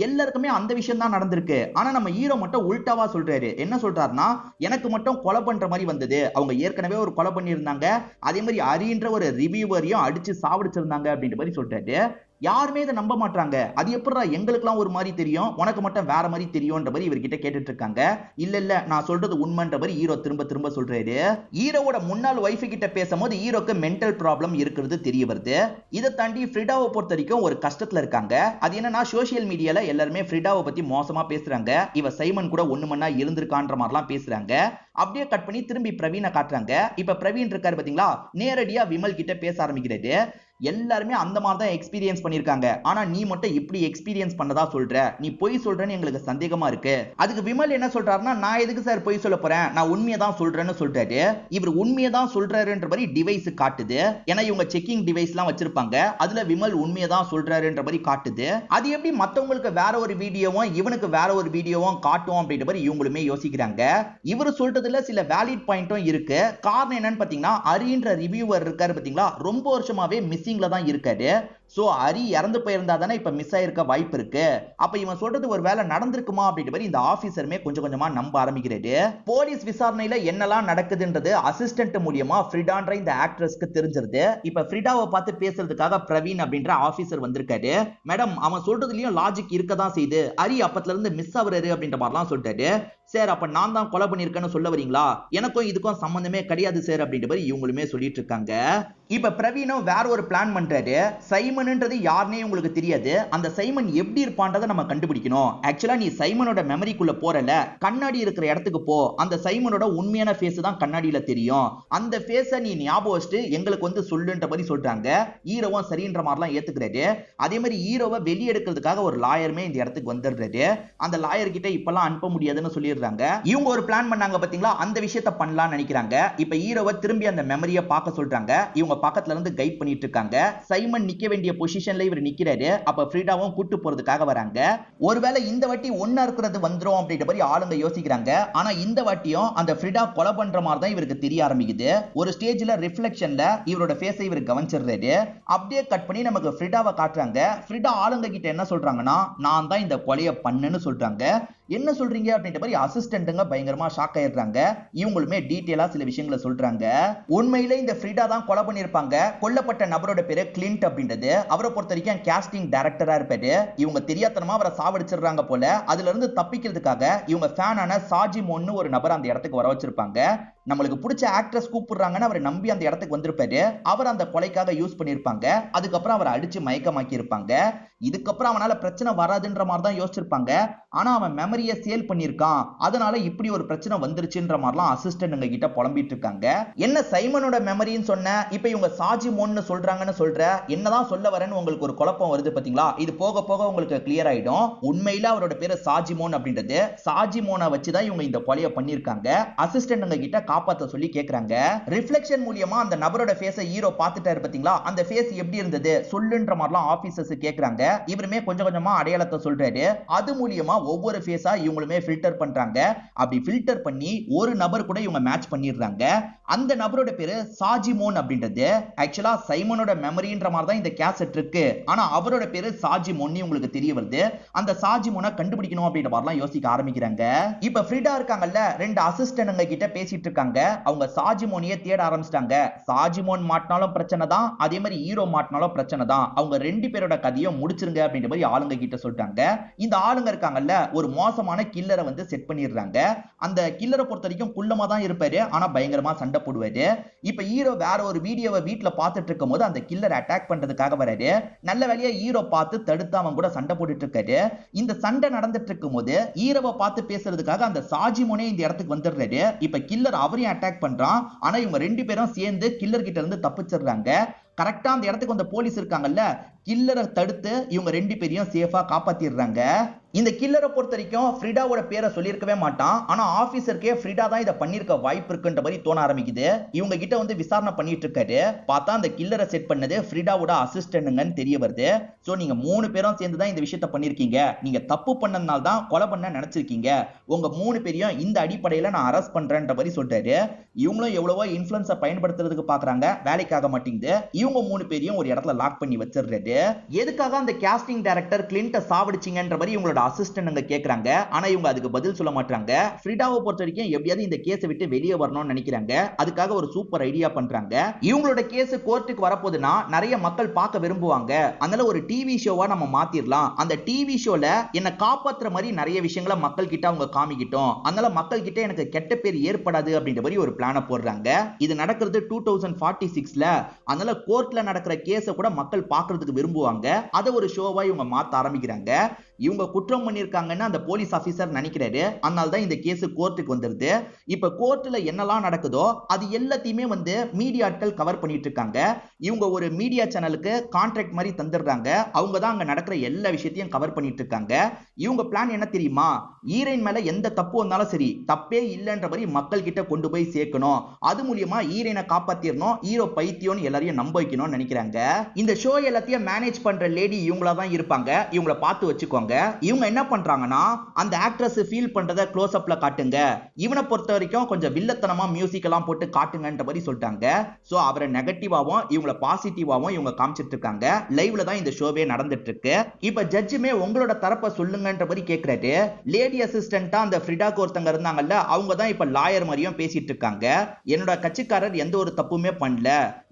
எல்லாருக்குமே அந்த விஷயம் தான் நடந்திருக்கு. ஆனா நம்ம ஹீரோ மட்டும் உல்டாவா சொல்றாரு. என்ன சொல்றாருன்னா, எனக்கு மட்டும் கொலை பண்ற மாதிரி வந்தது, அவங்க ஏற்கனவே ஒரு கொலை பண்ணியிருந்தாங்க, அதே மாதிரி அரின்ற ஒரு ரிவ்யூவரையும் அடிச்சு சாவடிச்சிருந்தாங்க அப்படின்ற மாதிரி சொல்றாரு. யாருமே இதை நம்ப மாட்டாங்க. அது எப்படிடா எங்களுக்குலாம் ஒரு மாதிரி தெரியும், உனக்கு மட்டும் வேற மாதிரி தெரியும்ன்ற மாதிரி இவர்கிட்ட கேட்டுட்டு இருக்காங்க. இல்ல இல்ல நான் சொல்றது உண்மைன்ற மாதிரி ஹீரோ திரும்ப திரும்ப சொல்றாரு. ஹீரோவோட முன்னாள் ஒய்ஃப் கிட்ட பேசும்போது ஹீரோக்கு மென்டல் ப்ராப்ளம் இருக்கிறது தெரிய வருது. இதை தாண்டி ஃப்ரிடாவை பொறுத்த வரைக்கும் ஒரு கஷ்டத்துல இருக்காங்க. அது என்னன்னா, சோசியல் மீடியால எல்லாருமே ஃப்ரிடாவை பத்தி மோசமா பேசுறாங்க. இவ சைமன் கூட ஒண்ணு மண்ணா இருந்திருக்கான்ற மாதிரிலாம் பேசுறாங்க. அப்படியே கட் பண்ணி திரும்பி பிரவீனை காட்டுறாங்க. இப்ப பிரவீன் இருக்காரு பாத்தீங்களா, நேரடியா விமல் கிட்ட பேச ஆரம்பிக்கிறாரு. எல்லாருமே அந்த மாதிரி தான் எக்ஸ்பீரியன்ஸ் பண்ணிருக்காங்க, ஆனா நீ மட்டும் இப்படி எக்ஸ்பீரியன்ஸ் பண்ணதா சொல்ற, நீ பொய் சொல்றன்னு எங்களுக்கு சந்தேகமா இருக்கு. அதுக்கு விமல் என்ன சொல்றாருன்னா, நான் எதுக்கு சார் பொய் சொல்ல போறேன், நான் உண்மையை தான் சொல்றேன்னு சொல்றாரு. இவர் உண்மையை தான் சொல்றாருன்ற மாதிரி டிவைஸ் காட்டுது. ஏன்னா இவங்க செக்கிங் டிவைஸ் எல்லாம் வச்சிருப்பாங்க, அதுல விமல் உண்மையை தான் சொல்றாருன்ற மாதிரி காட்டுது. அது எப்படி மத்தவங்களுக்கு வேற ஒரு வீடியோவும் இவனுக்கு வேற ஒரு வீடியோவும் காட்டும் அப்படின்ற மாதிரி இவங்களுமே யோசிக்கிறாங்க. இவர் சொல்றதுல சில வேலிட் பாயிண்ட்டும் இருக்கு. காரணம் என்னன்னு பாத்தீங்கன்னா, அரின்ற ரிவ்யூவர் இருக்காரு பாத்தீங்களா, ரொம்ப வருஷமாவே மிஸ்ஸிங்ல தான் இருக்காரு. சோ அரி இறந்து போயிருந்தா தானே இப்ப மிஸ் ஆயிருக்க வாய்ப்பு இருக்கு. அப்ப இவன் சொல்றது ஒரு வேலை நடந்திருக்குமா அப்படின்ற மாதிரி இந்த ஆபீசருமே கொஞ்சம் கொஞ்சமா நம்ப ஆரம்பிக்கிறாரு. போலீஸ் விசாரணையில என்னெல்லாம் நடக்குதுன்றது அசிஸ்டன்ட் மூலியமா ஃப்ரிடான்ற இந்த ஆக்ட்ரஸ்க்கு தெரிஞ்சிருது. இப்ப ஃப்ரிடாவை பார்த்து பேசுறதுக்காக பிரவீன் அப்படின்ற ஆபீசர் வந்திருக்காரு. மேடம், அவன் சொல்றதுலயும் லாஜிக் இருக்கதான் செய்யுது, அரி அப்பத்துல இருந்து மிஸ் ஆகுறாரு அப்படின்ற மாதிரிலாம் சொல்லிட்டாரு. சார், அப்ப நான் தான் கொலை பண்ணிருக்கேன்னு சொல்ல வரீங்களா, எனக்கும் இதுக்கும் சம்பந்தமே கிடையாது சார் அப்படின்ற மாதிரி இவங்களுமே சொல்லிட்டு இருக்காங்க. இப்ப பிரவீனும் வேற ஒரு பிளான் பண்றாரு. சைமன்ன்றது யாருனே உங்களுக்கு தெரியாது, அந்த சைமன் எப்படி இருப்பான்றதை நம்ம கண்டுபிடிக்கணும். ஆக்சுவலா நீ சைமனோட மெமரிக்குள்ள போறல, கண்ணாடி இருக்கிற இடத்துக்கு போ, அந்த சைமனோட உண்மையான ஃபேஸ் தான் கண்ணாடியில தெரியும், அந்த ஃபேஸை நீ ஞாபகம் வச்சுட்டு எங்களுக்கு வந்து சொல்லுன்ற மாதிரி சொல்றாங்க. ஹீரோவும் சரின்ற மாதிரிலாம் ஏத்துக்கிறாரு. அதே மாதிரி ஹீரோவை வெளியெடுக்கிறதுக்காக ஒரு லாயருமே இந்த இடத்துக்கு வந்துடுறாரு. அந்த லாயர் கிட்ட இப்பெல்லாம் அனுப்ப முடியாதுன்னு சொல்லிடுறாங்க. இவங்க ஒரு பிளான் பண்ணாங்க பாத்தீங்களா, அந்த விஷயத்தை பண்ணலாம்னு நினைக்கிறாங்க. இப்ப ஹீரோவை திரும்பி அந்த மெமரியை பார்க்க சொல்றாங்க. இவங்க பக்கத்துல இருந்து கைட் பண்ணிட்டு இருக்காங்க. சைமன் நிக்க வேண்டிய பொசிஷன்ல இவர் நிக்கிறாரு. அப்ப ஃப்ரிடாவும் கூட்டு போறதுக்காக வராங்க. ஒருவேளை இந்த வாட்டி ஒண்ணா இருக்கிறது வந்துரும் அப்படின்ற மாதிரி ஆளுங்க யோசிக்கிறாங்க. ஆனா இந்த வாட்டியும் அந்த ஃப்ரிடா கொலை பண்ற மாதிரி தான் இவருக்கு தெரிய ஆரம்பிக்குது. ஒரு ஸ்டேஜ்ல ரிஃப்ளெக்ஷன்ல இவரோட ஃபேஸை இவர் கவனிச்சிடுறாரு. அப்படியே கட் பண்ணி நமக்கு ஃப்ரிடாவை காட்டுறாங்க. ஃப்ரிடா ஆளுங்க கிட்ட என்ன சொல்றாங்கன்னா, நான் தான் இந்த கொலையை பண்ணேன்னு சொல்றாங்க. என்ன சொல்றீங்க அப்படின்ற மாதிரி அசிஸ்டன்ட்ங்க பயங்கரமா ஷாக் ஆயிடுறாங்க. இவங்களுமே டீடைலா சில விஷயங்களை சொல்றாங்க. உண்மையிலே இந்த ஃப்ரிடா தான் கொலை பண்ணிருப்பாங்க. கொல்லப்பட்ட நபரோட பேரு கிளின்ட் அப்படின்றது. அவரை பொறுத்த வரைக்கும் காஸ்டிங் டைரக்டரா இருப்பாரு. இவங்க தெரியாதனமா அவரை சாவடிச்சிடுறாங்க போல. அதுல இருந்து தப்பிக்கிறதுக்காக இவங்க ஃபேனான சாஜிமோன்னு ஒரு நபர் அந்த இடத்துக்கு வர வச்சிருப்பாங்க. நம்மளுக்கு பிடிச்ச ஆக்ட்ரஸ் கூப்பிடுறாங்கன்னு அவரை நம்பி அந்த இடத்துக்கு வந்திருப்பாரு. அவர் அந்த கொலைக்காக யூஸ் பண்ணிருப்பாங்க. அதுக்கப்புறம் அவரை அடிச்சு மயக்கமாக்கி இருப்பாங்க. இதுக்கப்புறம் அவனால பிரச்சனை வராதுன்ற மாதிரி தான் யோசிச்சிருப்பாங்க. ஆனா அவன் மெமரியை சேல் பண்ணிருக்கான், அதனால இப்படி ஒரு பிரச்சனை வந்துருச்சுன்ற மாதிரிலாம் அசிஸ்டன்ட் கிட்ட புலம்பிட்டு இருக்காங்க. என்ன சைமனோட மெமரின்னு சொன்ன, இப்ப இவங்க சாஜிமோன்னு சொல்றாங்கன்னு சொல்ற, என்னதான் சொல்ல வரேன்னு உங்களுக்கு ஒரு குழப்பம் வருது பாத்தீங்களா? இது போக போக உங்களுக்கு கிளியர் ஆயிடும். உண்மையில அவரோட பேரு சாஜிமோன் அப்படின்றது. சாஜிமோனை வச்சுதான் இவங்க இந்த கொலையை பண்ணிருக்காங்க. அசிஸ்டன்ட் கிட்ட காப்பாத்த சொல்லி கேக்குறாங்க. ரிஃப்ளெக்ஷன் மூலமா அந்த நபரோட ஃபேஸை ஹீரோ பார்த்துட்டாரு பாத்தீங்களா? அந்த ஃபேஸ் எப்படி இருந்தது சொல்லுன்ற மாதிரிலாம் ஆபீசர்ஸ் கேக்குறாங்க. இவருமே கொஞ்சம் கொஞ்சமா அடையாளத்தை சொல்றாரு. அது மூலமா ஒவ்வொரு ஃபேஸா இவங்களுமே ஃபில்டர் பண்றாங்க. அப்படி ஃபில்டர் பண்ணி ஒரு நபர் கூட இவங்க மேட்ச் பண்ணிடுறாங்க. அந்த நபரோட பேரு சாஜிமோன் அப்படின்றது. ஆக்சுவலா சைமனோட மெமரின்ற மாதிரி தான் இந்த கேசட் இருக்கு. ஆனா அவரோட பேரு சாஜிமோன் உங்களுக்கு தெரிய வருது. அந்த சாஜிமோனை கண்டுபிடிக்கணும் அப்படின்ற மாதிரிலாம் யோசிக்க ஆரம்பிக்கிறாங்க. இப்ப ஃப்ரிடா இருக்காங்கல்ல, ரெண்டு அசிஸ்டன்ட்ங்க கிட்ட பேசிட்டு இருக்காங்க. அவங்க சாஜிமோனியை தேட ஆரம்பிச்சிட்டாங்க. சாஜிமோன் மாட்டினாலும் பிரச்சனை தான், அதே மாதிரி ஹீரோ மாட்டினாலும் பிரச்சனை தான். அவங்க ரெண்டு பேரோட கதையை முடிச்சிருங்க அப்படின்ற மாதிரி ஆளுங்க கிட்ட சொல்லிட்டாங்க. இந்த ஆளுங்க இருக்காங்கல்ல, ஒரு மோசமான கில்லரை வந்து செட் பண்ணிடுறாங்க. அந்த கில்லரை பொறுத்த வரைக்கும் குள்ளமா தான் இருப்பாரு, ஆனா பயங்கரமா சண்டை போடுவாரு. இப்ப ஹீரோ வேற ஒரு வீடியோவை வீட்டுல பார்த்துட்டு இருக்கும் போது அந்த கில்லர் அட்டாக் பண்றதுக்காக வராரு. நல்ல வேலையா ஹீரோ பார்த்து தடுத்து அவன் கூட சண்டை போட்டுட்டு இருக்காரு. இந்த சண்டை நடந்துட்டு இருக்கும் போது ஹீரோவை பார்த்து பேசுறதுக்காக அந்த சாஜிமோனே இந்த இடத்துக்கு வந்துடுறாரு. இப்ப கில்லர் அவரையும் அட்டாக் பண்றான். ஆனா இவங்க ரெண்டு பேரும் சேர்ந்து கில்லர் கிட்ட இருந்து தப்பிச்சிடுறாங்க. கரெக்டா அந்த இடத்துக்கு வந்த போலீஸ் இருக்காங்கல்ல, கில்லரை தடுத்து இவங்க ரெண்டு பேரையும் சேஃபா காப்பாத்திடுறாங்க. இந்த கில்லரை பொறுத்த வரைக்கும் ஃப்ரிடாவோட பேரை சொல்லியிருக்கவே மாட்டான். ஆனா ஆபீசருக்கே ஃப்ரிடா தான் இதை பண்ணிருக்க வாய்ப்பு இருக்குன்ற மாதிரி தோண ஆரம்பிக்குது. இவங்க கிட்ட வந்து விசாரணை பண்ணிட்டு இருக்காரு. பார்த்தா அந்த கில்லரை செட் பண்ணது ஃப்ரிடாவோட அசிஸ்டன்ட்ங்கன்னு தெரிய வருது. சோ நீங்க மூணு பேரும் சேர்ந்து தான் இந்த விஷயத்த பண்ணிருக்கீங்க. நீங்க தப்பு பண்ணதுனால தான் கொலை பண்ண நினைச்சிருக்கீங்க. உங்க மூணு பேரையும் இந்த அடிப்படையில நான் அரெஸ்ட் பண்றேன்ற மாதிரி சொல்றாரு. இவங்களும் எவ்வளவோ இன்ஃபுளுன்ஸை பயன்படுத்துறதுக்கு பாக்குறாங்க, வேலைக்காக மாட்டேங்குது. இவங்க மூணு பேரையும் ஒரு இடத்துல லாக் பண்ணி வச்சிடுறாரு. எதுக்காக அந்த காஸ்டிங் டைரக்டர் கிளின்ட்டை சாவடிச்சீங்கன்ற மாதிரி இவங்களோட அசிஸ்டன்ட்ங்க கேக்குறாங்க. ஆனா இவங்க அதுக்கு பதில் சொல்ல மாட்டாங்க. ஃப்ரிடாவை பொறுத்த வரைக்கும் எப்படியாவது இந்த கேஸை விட்டு வெளியே வரணும்னு நினைக்கிறாங்க. அதுக்காக ஒரு சூப்பர் ஐடியா பண்றாங்க. இவங்களோட கேஸ் கோர்ட்டுக்கு வரப்போதுன்னா நிறைய மக்கள் பார்க்க விரும்புவாங்க. அதனால ஒரு டிவி ஷோவா நம்ம மாத்திரலாம். அந்த டிவி ஷோல என்ன காப்பாத்துற மாதிரி நிறைய விஷயங்களை மக்கள் கிட்ட அவங்க காமிக்கிட்டோம். அதனால மக்கள் கிட்ட எனக்கு கெட்ட பேர் ஏற்படாது அப்படின்ற மாதிரி ஒரு பிளான போடுறாங்க. இது நடக்கிறது 2046ல. அதனால கோர்ட்ல நடக்கிற கேஸை கூட மக்கள் பார்க்கிறதுக்கு விரும்புவாங்க. அதை ஒரு ஷோவா இவங்க மாத்த ஆரம்பிக்கிறாங்க. இவங்க குற்றம் பண்ணிருக்காங்கன்னு அந்த போலீஸ் ஆபீசர் நினைக்கிறாரு. அதனால தான் இந்த கேஸ் கோர்ட்டுக்கு வந்துருது. இப்ப கோர்ட்ல என்னெல்லாம் நடக்குதோ அது எல்லாத்தையுமே வந்து மீடியாட்கள் கவர் பண்ணிட்டு இருக்காங்க. இவங்க ஒரு மீடியா சேனலுக்கு கான்ட்ராக்ட் மாதிரி தந்துடுறாங்க. அவங்க தான் அங்க நடக்கிற எல்லா விஷயத்தையும் கவர் பண்ணிட்டு இருக்காங்க. இவங்க பிளான் என்ன தெரியுமா? ஹீரோயின் மேல எந்த தப்பு வந்தாலும் சரி, தப்பே இல்லைன்ற மாதிரி மக்கள் கிட்ட கொண்டு போய் சேர்க்கணும். அது மூலியமா ஹீரோயினை காப்பாத்திரணும், ஹீரோ பைத்தியம்னு எல்லாரையும் நம்ப வைக்கணும்னு நினைக்கிறாங்க. இந்த ஷோ எல்லாத்தையும் மேனேஜ் பண்ற லேடி இவங்களா தான் இருப்பாங்க. இவங்கள பார்த்து வச்சுக்கோங்க. இவங்க என்ன பண்றாங்கன்னா, அந்த ஆக்ட்ரஸ் ஃபீல் பண்றத க்ளோஸ் அப்ல காட்டுங்க, இவனை பொறுத்த வரைக்கும் கொஞ்சம் வில்லத்தனமா மியூசிக் எல்லாம் போட்டு காட்டுங்கன்ற மாதிரி சொல்லிட்டாங்க. சோ அவரை நெகட்டிவாவும் இவங்கள பாசிட்டிவாவும் இவங்க காமிச்சிட்டு இருக்காங்க. லைவ்ல தான் இந்த ஷோவே நடந்துட்டு இருக்கு. இப்ப ஜட்ஜுமே உங்களோட தரப்பை சொல்லுங்கன்ற மாதிரி கேக்குறாரு. லேடி அசிஸ்டன்ட்டா அந்த ஃப்ரிடாக்கு ஒருத்தங்க இருந்தாங்கல்ல, அவங்க தான் இப்ப லாயர் மாதிரியும் பேசிட்டு இருக்காங்க. என்னோட கட்சிக்காரர் எந்த ஒரு தப்புமே பண்ணல.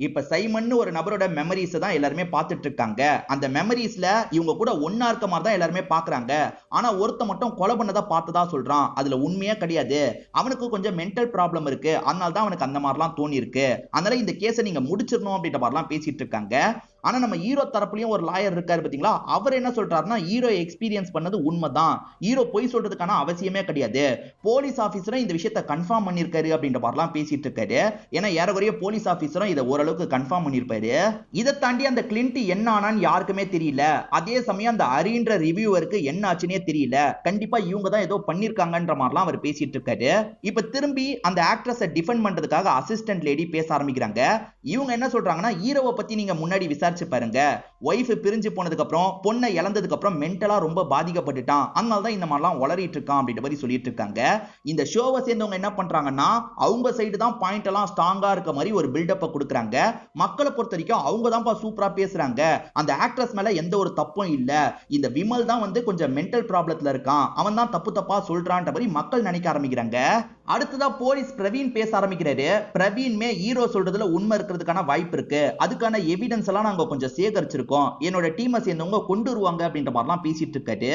இப்ப சைமன் ஒரு நபரோட மெமரிஸ் தான் எல்லாருமே பார்த்துட்டு இருக்காங்க. அந்த மெமரிஸ்ல இவங்க கூட ஒன்னா இருக்க மாதிரி தான் எல்லாருமே பாக்குறாங்க. ஆனா ஒருத்த மட்டும் கொலை பண்ணதா பார்த்ததா சொல்றான். அதுல உண்மையா கிடையாது. அவனுக்கு கொஞ்சம் மென்டல் ப்ராப்ளம் இருக்கு. அதனால தான் அவனுக்கு அந்த மாதிரிலாம் தோணி இருக்கு. அதனால இந்த கேஸை நீங்க முடிச்சிடணும் அப்படின்ற மாதிரிலாம் பேசிட்டு இருக்காங்க. ஆனா நம்ம ஹீரோ தரப்புலயும் ஒரு லாயர் இருக்காரு பாத்தீங்களா, அவர் என்ன சொல்றாருன்னா, ஹீரோ எக்ஸ்பீரியன்ஸ் பண்ணது உண்மைதான், ஹீரோ போய் சொல்றதுக்கான அவசியமே கிடையாது, போலீஸ் ஆபீசரும் இந்த விஷயத்தை கன்ஃபார்ம் பண்ணிருக்காரு அப்படின்ற மாதிரிலாம் பேசிட்டு இருக்காரு. ஏன்னா ஏறக்குறைய போலீஸ் ஆபீசரும் இதை ஓரளவுக்கு கன்ஃபார்ம் பண்ணிருப்பாரு. இதை தாண்டி அந்த கிளின்ட் என்ன ஆனான்னு யாருக்குமே தெரியல. அதே சமயம் அந்த அரின்ற ரிவ்யூவருக்கு என்ன ஆச்சுன்னே தெரியல. கண்டிப்பா இவங்க தான் ஏதோ பண்ணிருக்காங்கன்ற மாதிரிலாம் அவர் பேசிட்டு இருக்காரு. இப்ப திரும்பி அந்த ஆக்ட்ரஸை டிஃபெண்ட் பண்றதுக்காக அசிஸ்டன்ட் லேடி பேச ஆரம்பிக்கிறாங்க. இவங்க என்ன சொல்றாங்கன்னா, ஹீரோவை பத்தி நீங்க முன்னாடி விசாரிச்சு பாருங்க, ஒய்ஃப் பிரிஞ்சு போனதுக்கு அப்புறம் பொண்ணை இழந்ததுக்கு அப்புறம் மென்டலா ரொம்ப பாதிக்கப்பட்டுட்டான், அதனால தான் இந்த மாதிரிலாம் உளறிட்டு இருக்கான் அப்படின்ற மாதிரி சொல்லிட்டு இருக்காங்க. இந்த ஷோவை சேர்ந்தவங்க என்ன பண்றாங்கன்னா, அவங்க சைடு தான் பாயிண்ட் எல்லாம் ஸ்ட்ராங்கா இருக்க மாதிரி ஒரு பில்டப்பை கொடுக்குறாங்க. மக்களை பொறுத்த வரைக்கும் அவங்க தான்ப்பா சூப்பரா பேசுறாங்க, அந்த ஆக்ட்ரஸ் மேல எந்த ஒரு தப்பும் இல்ல, இந்த விமல் தான் வந்து கொஞ்சம் மென்டல் ப்ராப்ளத்துல இருக்கான், அவன் தான் தப்பு தப்பா சொல்றான்ற மாதிரி மக்கள் நினைக்க ஆரம்பிக்கிறாங்க. அடுத்ததா போலீஸ் பிரவீன் பேச ஆரம்பிக்கிறாரு. பிரவீன்மே ஹீரோ சொல்றதுல உண்மை இருக்கிறதுக்கான வாய்ப்பு இருக்கு, அதுக்கான எவிடன்ஸ் எல்லாம் நாங்க கொஞ்சம் சேகரிச்சிருக்கோம், என்னோட டீமை சேர்ந்தவங்க கொண்டு வருவாங்க அப்படின்ற மாதிரிலாம் பேசிட்டு இருக்காரு.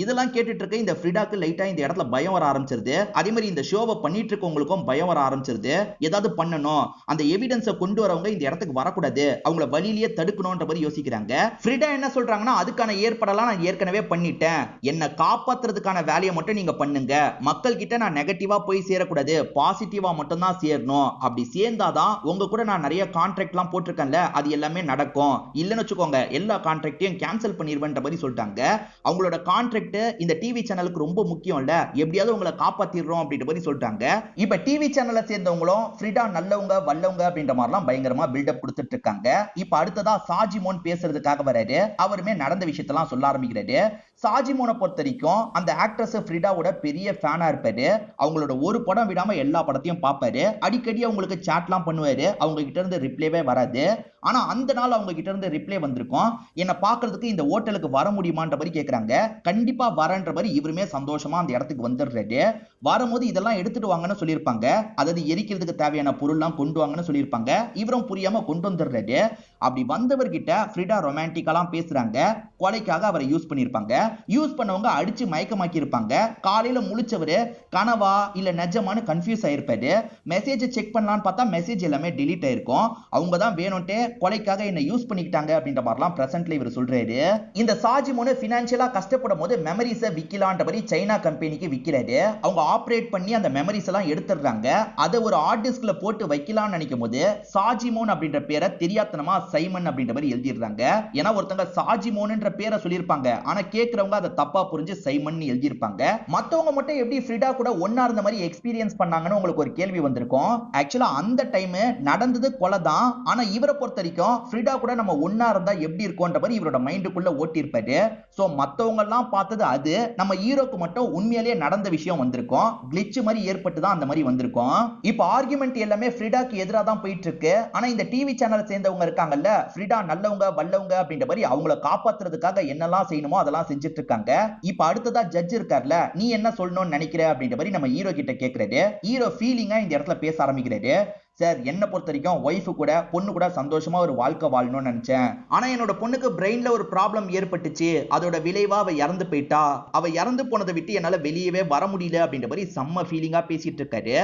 இதெல்லாம் கேட்டுட்டு இருக்க இந்த ஃப்ரிடாக்கு லைட்டா இந்த இடத்துல பயம் வர ஆரம்பிச்சிருது. அதே மாதிரி இந்த ஷோவை பண்ணிட்டு இருக்கவங்களுக்கும் பயம் வர ஆரம்பிச்சிருது. ஏதாவது பண்ணணும், அந்த எவிடன்ஸை கொண்டு வரவங்க இந்த இடத்துக்கு வரக்கூடாது, அவங்கள வழியிலேயே தடுக்கணும்ன்ற மாதிரி யோசிக்கிறாங்க. ஃப்ரிடா என்ன சொல்றாங்கன்னா, அதுக்கான ஏற்பாடெல்லாம் நான் ஏற்கனவே பண்ணிட்டேன், என்ன காப்பாத்துறதுக்கான வேலையை மட்டும் நீங்க பண்ணுங்க, மக்கள் கிட்ட நான் நெகட்டிவா போய் சேரக்கூடாது, பாசிட்டிவா மட்டும் தான் சேரணும், அப்படி சேர்ந்தாதான் உங்க கூட நான் நிறைய கான்ட்ராக்ட்லாம் போட்டிருக்கேன்ல அது எல்லாமே நடக்கும், இல்லன்னு வச்சுக்கோங்க எல்லா கான்ட்ராக்டையும் கேன்சல் பண்ணிடுவேன்ற மாதிரி சொல்லிட்டாங்க. அவங்களோட கான்ட்ராக்ட் இந்த டிவி சேனலுக்கு ரொம்ப முக்கியம்ல, எப்படியாவது உங்களை காப்பாத்திடுறோம் அப்படின்ற மாதிரி சொல்லிட்டாங்க. இப்ப டிவி சேனலை சேர்ந்தவங்களும் ஃப்ரிடா நல்லவங்க வல்லவங்க அப்படின்ற மாதிரிலாம் பயங்கரமா பில்டப் கொடுத்துட்டு இருக்காங்க. இப்ப அடுத்ததா சாஜிமோன் பேசுறதுக்காக வராரு. அவருமே நடந்த விஷயத்தெல்லாம் சொல்ல ஆரம்பிக்கிறாரு. சாஜிமோனை பொறுத்த வரைக்கும் அந்த ஆக்ட்ரஸ் ஃப்ரிடாவோட பெரிய ஃபேனா இருப்பாரு. அவங்களோட ஒரு படம் விடாம எல்லா படத்தையும் பார்ப்பாரு. அடிக்கடி அவங்களுக்கு சாட்லாம் பண்ணுவாரு. அவங்க கிட்ட இருந்து ரிப்ளைவே வராது. ஆனா அந்த நாள் அவங்க கிட்ட இருந்து ரிப்ளை வந்திருக்கும். என்ன பாக்குறதுக்கு இந்த ஹோட்டலுக்கு வர முடியுமான்ற மாதிரி கேக்குறாங்க. கண்டிப்பா வரன்ற மாதிரி இவருமே சந்தோஷமா அந்த இடத்துக்கு வந்துடுறாரு. வரும்போது இதெல்லாம் எடுத்துட்டு வாங்கன்னு சொல்லியிருப்பாங்க, அதாவது எரிக்கிறதுக்கு தேவையான பொருள்லாம் கொண்டு வாங்கன்னு சொல்லியிருப்பாங்க. இவரும் புரியாம கொண்டு வந்துடுறாரு. அப்படி வந்தவர்கிட்ட ஃப்ரிடா ரொமான்டிக்காலாம் பேசுறாங்க. கொலைக்காக அவரை யூஸ் பண்ணியிருப்பாங்க. யூஸ் பண்ணவங்க அடிச்சு மயக்கமாக்கி இருப்பாங்க. காலையில முழிச்சவரு கனவா இல்ல நிஜமானு கன்ஃபியூஸ் ஆயிருப்பாரு. மெசேஜ் செக் பண்ணலான்னு பார்த்தா மெசேஜ் எல்லாமே டிலீட் ஆயிருக்கும். அவங்க தான் வேணும்ட்டே கொலைக்காக என்ன யூஸ் பண்ணிக்கிட்டாங்க அப்படின்ற மாதிரிலாம் பிரசன்ட்ல இவர் சொல்றாரு. இந்த சாஜிமோனு பினான்சியலா கஷ்டப்படும் போது மெமரிஸை விக்கலான்ற மாதிரி சைனா கம்பெனிக்கு விக்கிறாரு. அவங்க ஆப்ரேட் பண்ணி அந்த மெமரிஸ் எல்லாம் எடுத்துடுறாங்க. அதை ஒரு ஹார்ட் டிஸ்க்ல போட்டு வைக்கலாம்னு நினைக்கும் போது சாஜிமோன் அப்படின்ற பேரை தெரியாதனமா சைமன் அப்படின்ற மாதிரி எழுதிடுறாங்க. ஏன்னா ஒருத்தங்க சாஜிமோன்ன்ற பேரை சொல்லியிருப்பாங்க, ஆனா கேட்கிறவங்க அதை தப்பா புரிஞ்சு சைமன் எழுதியிருப்பாங்க. மத்தவங்க மட்டும் எப்படி ஃப்ரிடா கூட ஒன்னா இருந்த மாதிரி எக்ஸ்பீரியன்ஸ் பண்ணாங்கன்னு உங்களுக்கு ஒரு கேள்வி வந்திருக்கும். ஆக்சுவலா அந்த டைம் நடந்தது கொலை தான். ஆனா இவரை பொறுத்த வரைக்கும் ஃப்ரிடா கூட நம்ம ஒன்னா இருந்தா எப்படி இருக்கும்ன்ற மாதிரி இவரோட மைண்டுக்குள்ள ஓட்டி இருப்பாரு. சோ மத்தவங்க எல்லாம் பார்த்தது அது, நம்ம ஹீரோக்கு மட்டும் உண்மையிலேயே நடந்த விஷயம் வந்திருக்கும். கிளிட்ச் மாதிரி ஏற்பட்டு தான் அந்த மாதிரி வந்திருக்கும். இப்போ ஆர்குமெண்ட் எல்லாமே ஃப்ரிடாக்கு எதிராக தான் போயிட்டு இருக்கு. ஆனா இந்த டிவி சேனல் சேர்ந்தவங்க இருக்காங்கல்ல, ஃப்ரிடா நல்லவங்க வல்லவங்க அப்படின்ற மாதிரி அவங்கள காப்பாத்துறதுக்காக என்னெல்லாம் செய்யணுமோ அதெல்லாம் செஞ்சுட்டு இருக்காங்க. இப்போ அடுத்ததா ஜட்ஜ் இருக்கார்ல, நீ என்ன சொல்லணும்னு நினைக்கிற அப்படின்ற மாதிரி நம்ம ஹீரோ கிட்ட கேட்கிறாரு. ஹீரோ ஃபீலிங்கா இந்த இடத்துல பேச ஆரம்பிக்கிறாரு. சார், என்ன பொறுத்த வரைக்கும் ஒய்ஃப் கூட பொண்ணு கூட சந்தோஷமா ஒரு வாழ்க்கை வாழணும்னு நினைச்சேன். ஆனா என்னோட பொண்ணுக்கு பிரெயின்ல ஒரு ப்ராப்ளம் ஏற்பட்டுச்சு, அதோட விளைவா அவ இறந்து போயிட்டா. அவ இறந்து போனதை விட்டு என்னால வெளியவே வர முடியல அப்படின்ற மாதிரி செம்ம ஃபீலிங்கா பேசிட்டு இருக்காரு.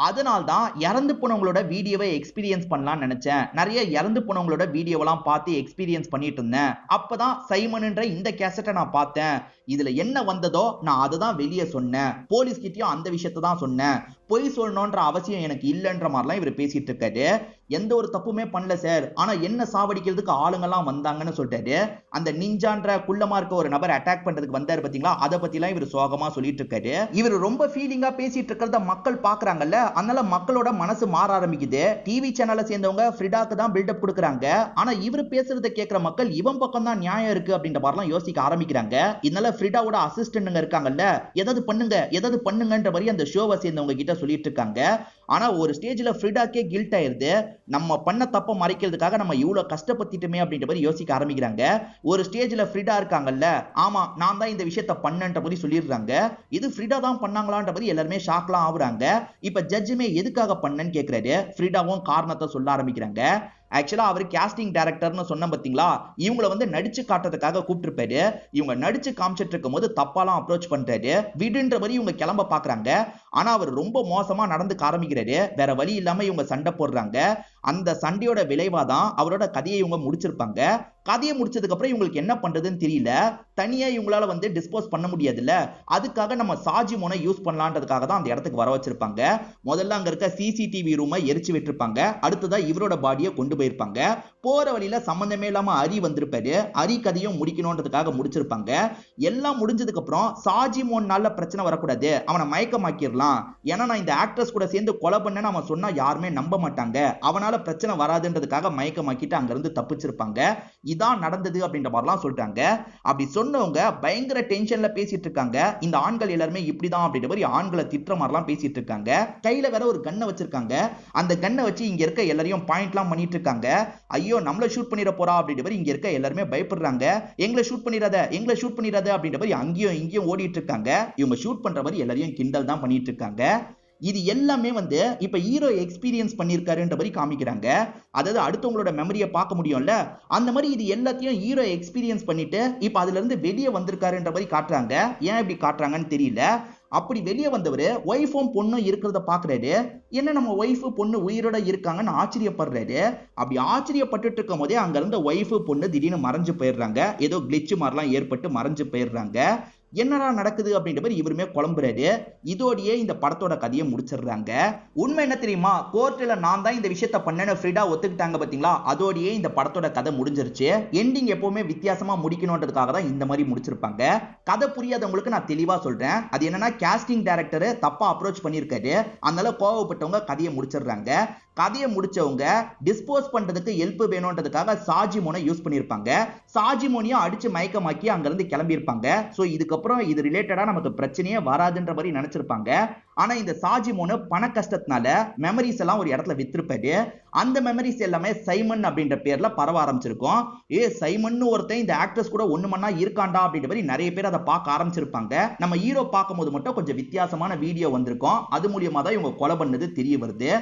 அதனால தான் இறந்து போனவங்களோட வீடியோவை எக்ஸ்பீரியன்ஸ் பண்ணலாம்னு நினைச்சேன். நிறைய இறந்து போனவங்களோட வீடியோவெல்லாம் பார்த்து எக்ஸ்பீரியன்ஸ் பண்ணிட்டு இருந்தேன். அப்பதான் சைமன்ன்ற இந்த கேசட்டை நான் பார்த்தேன். இதுல என்ன வந்ததோ நான் அதை தான் வெளியே சொன்னேன். போலீஸ் கிட்டயும் அந்த விஷயத்தை தான் சொன்னேன். பொய் சொல்லணும்ன்ற அவசியம் எனக்கு இல்லைன்ற மாதிரிலாம் இவர் பேசிட்டு இருக்காரு. எந்த ஒரு தப்புமே பண்ணல சார், ஆனா என்ன சாவடிக்கிறதுக்கு ஆளுங்கெல்லாம் வந்தாங்கன்னு சொல்லிட்டாரு. அந்த நிஞ்சான்ற குள்ளமா இருக்க ஒரு நபர் அட்டாக் பண்றதுக்கு வந்தாரு பாத்தீங்களா, அதை பத்திலாம் இவர் சோகமா சொல்லிட்டு இருக்காரு. இவர் ரொம்ப ஃபீலிங்கா பேசிட்டு இருக்கிறத மக்கள் பாக்குறாங்கல்ல, அதனால மக்களோட மனசு மாற ஆரம்பிக்குது. டிவி சேனலை சேர்ந்தவங்க ஃப்ரிடாக்கு தான் பில்டப் கொடுக்குறாங்க. ஆனா இவர் பேசுறதை கேட்கிற மக்கள் இவன் பக்கம் தான் நியாயம் இருக்கு அப்படின்ற மாதிரிலாம் யோசிக்க ஆரம்பிக்கிறாங்க. இதனால ஃப்ரிடாவோட அசிஸ்டன்ட்ங்க இருக்காங்கல்ல, ஏதாவது பண்ணுங்கன்ற மாதிரி அந்த ஷோவை சேர்ந்தவங்க கிட்ட சொல்லிட்டு இருக்காங்க. ஆனா ஒரு ஸ்டேஜ்ல ஃப்ரிடாக்கே கில்ட் ஆயிருது. நம்ம பண்ண தப்ப மறைக்கிறதுக்காக நம்ம இவ்வளவு கஷ்டப்பட்டுட்டுமே அப்படின்ற மாதிரி யோசிக்க ஆரம்பிக்கிறாங்க. ஒரு ஸ்டேஜ்ல ஃப்ரிடா இருக்காங்கல்ல, ஆமா நான் தான் இந்த விஷயத்தை பண்ணன்ற மாதிரி சொல்லிடுறாங்க. இது ஃப்ரிடா தான் பண்ணாங்களான்ற மாதிரி எல்லாருமே ஷாக்லாம் ஆகுறாங்க. இப்ப ஜட்ஜுமே எதுக்காக பண்ணன்னு கேட்கிறாரு. ஃப்ரிடாவும் காரணத்தை சொல்ல ஆரம்பிக்கிறாங்க. ஆக்சுவலா அவர் கேஸ்டிங் டைரக்டர்னு சொன்ன பாத்தீங்களா, இவங்கள வந்து நடிச்சு காட்டுறதுக்காக கூப்பிட்டுருப்பாரு. இவங்க நடிச்சு காமிச்சிட்டு இருக்கும் போது தப்பாலாம் அப்ரோச் பண்றாரு. விடுன்ற மாதிரி இவங்க கிளம்ப பாக்குறாங்க. ஆனா அவர் ரொம்ப மோசமா நடந்துக்க ஆரம்பிக்கிறாரு. வேற வழி இல்லாம இவங்க சண்டை போடுறாங்க. அந்த சண்டையோட விளைவா தான் அவரோட கதையை இவங்க முடிச்சிருப்பாங்க. கதையை முடிச்சதுக்கு அப்புறம் இவங்களுக்கு என்ன பண்றதுன்னு தெரியல. தனியா இவங்களால வந்து டிஸ்போஸ் பண்ண முடியாதுல்ல, அதுக்காக நம்ம சாஜிமோனை யூஸ் பண்ணலான்றதுக்காக தான் அந்த இடத்துக்கு வர வச்சிருப்பாங்க. முதல்ல அங்க இருக்க சிசிடிவி ரூமை எரிச்சு விட்டுருப்பாங்க. அடுத்ததா இவரோட பாடியை கொண்டு போயிருப்பாங்க. போற வழியில சம்பந்தமே இல்லாம அரி வந்திருப்பாரு. அரி கதையும் முடிக்கணும்ன்றதுக்காக முடிச்சிருப்பாங்க. எல்லாம் முடிஞ்சதுக்கு அப்புறம் சாஜிமோன்னால பிரச்சனை வரக்கூடாது, அவனை மயக்கமாக்கிடலாம். ஏன்னா நான் இந்த ஆக்ட்ரஸ் கூட சேர்ந்து கொலை பண்ணேன்னு அவன் சொன்னா யாருமே நம்ப மாட்டாங்க. அவனால அதனால பிரச்சனை வராதுன்றதுக்காக மயக்கமாக்கிட்டு அங்க இருந்து தப்பிச்சிருப்பாங்க. இதான் நடந்தது அப்படின்ற மாதிரிலாம் சொல்லிட்டாங்க. அப்படி சொன்னவங்க பயங்கர டென்ஷன்ல பேசிட்டு இருக்காங்க. இந்த ஆண்கள் எல்லாருமே இப்படிதான் அப்படின்ற மாதிரி ஆண்களை திட்டுற மாதிரிலாம் பேசிட்டு இருக்காங்க. கையில வேற ஒரு கன்னை வச்சிருக்காங்க. அந்த கன்னை வச்சு இங்க இருக்க எல்லாரையும் பாயிண்ட்லாம் பண்ணிட்டு இருக்காங்க. ஐயோ நம்மள ஷூட் பண்ணிட போறா அப்படின்ற மாதிரி இங்க இருக்க எல்லாருமே பயப்படுறாங்க. எங்களை ஷூட் பண்ணிடாத அப்படின்ற மாதிரி அங்கேயும் இங்கேயும் ஓடிட்டு இருக்காங்க. இவங்க ஷூட் பண்ற மாதிரி எல்லாரையும் கிண்டல் தான் பண்ணிட்டு இருக்காங்க. இது எல்லாமே இப்ப ஹீரோ எக்ஸ்பீரியன்ஸ் பண்ணிருக்காருன்ற மாதிரி காமிக்கிறாங்க. அதாவது அடுத்தவங்களோட மெமரியை பார்க்க முடியும்ல, அந்த மாதிரி இது எல்லாத்தையும் ஹீரோ எக்ஸ்பீரியன்ஸ் பண்ணிட்டு இப்ப அதுல இருந்து வெளியே வந்திருக்காருன்ற மாதிரி காட்டுறாங்க. ஏன் இப்படி காட்டுறாங்கன்னு தெரியல. அப்படி வெளியே வந்தவர் ஒய்ஃபும் பொண்ணும் இருக்கிறத பாக்குறாரு. என்ன நம்ம ஒய்ஃபு பொண்ணு உயிரோட இருக்காங்கன்னு ஆச்சரியப்படுறாரு. அப்படி ஆச்சரியப்பட்டு இருக்கும் போதே அங்க இருந்த ஒய்ஃபு பொண்ணு திடீர்னு மறைஞ்சு போயிடுறாங்க. ஏதோ கிளிச் மாதிரிலாம் ஏற்பட்டு மறைஞ்சு போயிடுறாங்க. என்னடா நடக்குது அப்படின்ற மாதிரி இவருமே குழம்புறாரு. இதோடயே இந்த படத்தோட கதையை முடிச்சிடுறாங்க. உண்மை என்ன தெரியுமா, கோர்ட்ல நான் தான் இந்த விஷயத்த பண்ணேன்னு ஃப்ரீடா ஒத்துக்கிட்டாங்க பாத்தீங்களா, அதோடயே இந்த படத்தோட கதை முடிஞ்சிருச்சு. எண்டிங் எப்பவுமே வித்தியாசமா முடிக்கணும்ன்றதுக்காக தான் இந்த மாதிரி முடிச்சிருப்பாங்க. கதை புரியாதவங்களுக்கு நான் தெளிவா சொல்றேன். அது என்னன்னா, காஸ்டிங் டைரக்டர் தப்பா அப்ரோச் பண்ணிருக்காரு. அதனால கோவப்பட்டவங்க கதையை முடிச்சிடுறாங்க. கதையை முடிச்சவங்க டிஸ்போஸ் பண்றதுக்கு ஹெல்ப் வேணும்ன்றதுக்காக சாஜிமோனை யூஸ் பண்ணிருப்பாங்க. சாஜிமோனியும் அடிச்சு மயக்கமாக்கி அங்க இருந்து கிளம்பி இருப்பாங்க. சோ இதுக்கப்புறம் இது ரிலேட்டடா நமக்கு பிரச்சனையே வராதுன்ற மாதிரி நினைச்சிருப்பாங்க. ஆனா இந்த சாஜிமோனு பண கஷ்டத்தினால மெமரிஸ் எல்லாம் ஒரு இடத்துல வித்திருப்பாரு. அந்த மெமரிஸ் எல்லாமே சைமன் அப்படின்ற பேர்ல பரவ ஆரம்பிச்சிருக்கும். சைமன் ஒருத்தன் இந்த ஆக்ட்ரஸ் கூட ஒண்ணு மண்ணா இருக்காண்டா அப்படின்ற மாதிரி நிறைய பேர் அதை பார்க்க ஆரம்பிச்சிருப்பாங்க. நம்ம ஹீரோ பார்க்கும்போது மட்டும் கொஞ்சம் வித்தியாசமான வீடியோ வந்திருக்கும். அது மூலியமா தான் இவங்க கொலை பண்ணது தெரிய வருது.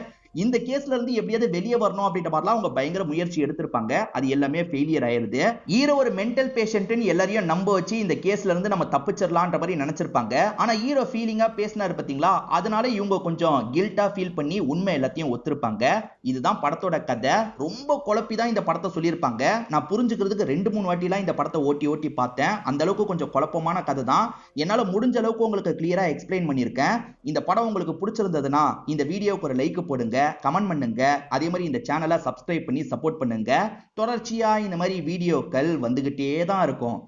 இந்த கேஸ்ல இருந்து எப்படியாவது வெளியே வரணும் அப்படின்ற மாதிரிலாம் அவங்க பயங்கர முயற்சி எடுத்திருப்பாங்க. அது எல்லாமே ஃபெயிலியர் ஆயிருது. ஹீரோ ஒரு மென்டல் பேஷண்ட்னு எல்லாரையும் நம்ப வச்சு இந்த கேஸ்ல இருந்து நம்ம தப்பிச்சிடலான்ற மாதிரி நினைச்சிருப்பாங்க. ஆனா ஹீரோ ஃபீலிங்கா பேசினாரு பாத்தீங்களா, அதனால இவங்க கொஞ்சம் கில்ட்டா ஃபீல் பண்ணி உண்மை எல்லாத்தையும் ஒத்துருப்பாங்க. இதுதான் படத்தோட கதை. ரொம்ப குழப்பி தான் இந்த படத்தை சொல்லியிருப்பாங்க. நான் புரிஞ்சுக்கிறதுக்கு 2-3 வாட்டிலாம் இந்த படத்தை ஓட்டி பார்த்தேன். அந்த அளவுக்கு கொஞ்சம் குழப்பமான கதை தான். என்னால முடிஞ்ச அளவுக்கு உங்களுக்கு கிளியரா எக்ஸ்பிளைன் பண்ணியிருக்கேன். இந்த படம் உங்களுக்கு பிடிச்சிருந்ததுன்னா இந்த வீடியோவுக்கு ஒரு லைக் போடுங்க, கமெண்ட் பண்ணுங்க. அதே மாதிரி இந்த சேனலை சப்ஸ்கிரைப் பண்ணி சப்போர்ட் பண்ணுங்க. தொடர்ச்சியா இந்த மாதிரி வீடியோக்கள் வந்துகிட்டே தான் இருக்கும்.